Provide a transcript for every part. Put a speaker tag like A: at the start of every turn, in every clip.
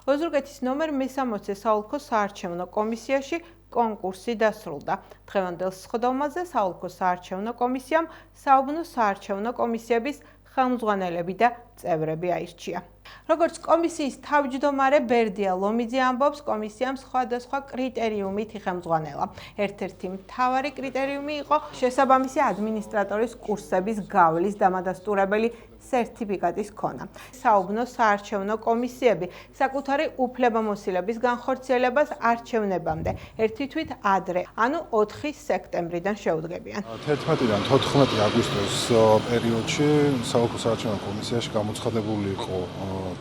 A: ოზურგეთის ნომერ 63 საოლქო საარჩევნო კომისიაში კონკურსი დასრულდა. დღევანდელ სხდომაზე საოლქო საარჩევნო კომისიამ საუბნო საარჩევნო კომისიების ხელმძღვანელები და წევრები აირჩია. როგორც კომისიის თავმჯდომარე ბერდია ლომიძე ამბობს, კომისიამ სხვადასხვა კრიტერიუმით იხელმძღვანელა. ერთ-ერთი მთავარი კრიტერიუმი იყო შესაბამისი ადმინისტრატორის კურსების გავლის დამადასტურებელი სერტიფიკატის ქონა. საუბნო საარჩევნო კომისიები საკუთარი უფლებამოსილების განხორციელებას არჩევნებამდე ერთი თვით ადრე, ანუ 4 სექტემბრიდან შეუდგებიან.
B: 11-დან 14 აგვისტოს პერიოდში საოლქო საარჩევნო კომისიაში გამოცხადებული იყო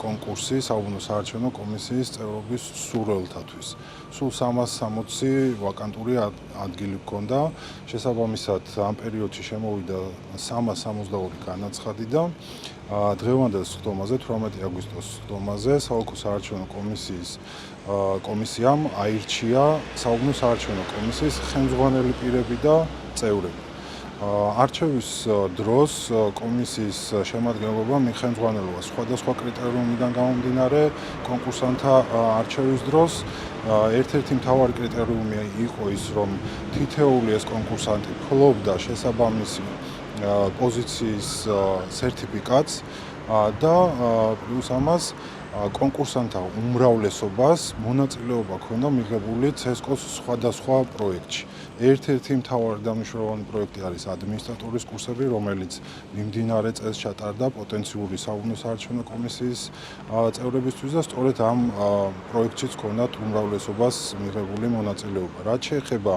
B: კონკურსი საუბნო საარჩევნო კომისიის წევრობის სურვილთათვის. სულ 360 ვაკანტური ადგილი ჰქონდა. შესაბამისად, ამ პერიოდში შემოვიდა 362 განაცხადი და დღევანდელ სხდომაზე 18 აგვისტოს სხდომაზე საოლქო საარჩევნო კომისიამ აირჩია საუბნო საარჩევნო კომისიის ხელმძღვანელი პირები და წევრები. არჩევის დროს კომისიის შემადგენლობა მიხელმძღვანელობა სხვადასხვა კრიტერიუმიდან გამომდინარე კონკურსანტთა არჩევის დროს ერთ-ერთი მთავარი კრიტერიუმი იყო ის, რომ თითოეული ეს კონკურსანტი ფლობდა შესაბამისი პოზიციის სერტიფიკატს და პლუს ამას კონკურსანტთა უმრავლესობას მონაწილეობა ჰქონდა მიღებული CESCO-ს სხვადასხვა პროექტში. ერთ-ერთი მთავარი და მნიშვნელოვანი პროექტი არის ადმინისტრატორის კურსები, რომელიც მიმდინარე წელს ჩატარდა პოტენციური საუბნო საარჩევნო კომისიის წევრებისთვის და სწორედ ამ პროექტშიც ჰქონდათ უმრავლესობას მიღებული მონაწილეობა. რაც შეეხება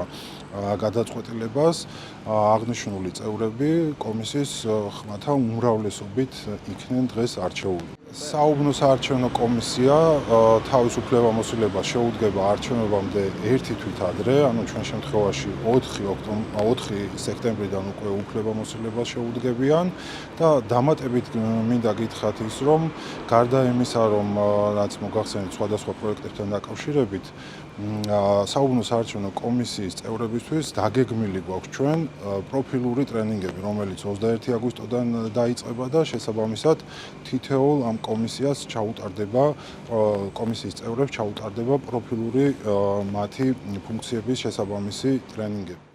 B: გადაწყვეტილებას, აღნიშნული წევრები კომისიის ხმათა უმრავლესობით იქნენ დღეს არჩეული. საუბნო საარჩევნო კომისია თავის უფლებამოსილებას შეუდგება არჩევნებამდე ერთი თვით ადრე, ანუ ჩვენ შემთხვევაში 4 სექტემბრიდან უკვე უფლებამოსილებას შეუდგებიან და დამატებით მინდა გითხრათ ის, რომ გარდა იმისა, რომ რაც მოგახსენეთ სხვადასხვა პროექტებთან დაკავშირებით, საუბნო საარჩევნო კომისიის წევრებისთვის დაგეგმილი გვაქვს ჩვენ პროფილური ტრენინგები, რომელიც 21 აგვისტოდან დაიწყება და შესაბამისად თითოეულ ამ კომისიას ჩაუტარდება კომისიის წევრებს ჩაუტარდება პროფილური მათი ფუნქციების შესაბამისი ტრენინგები.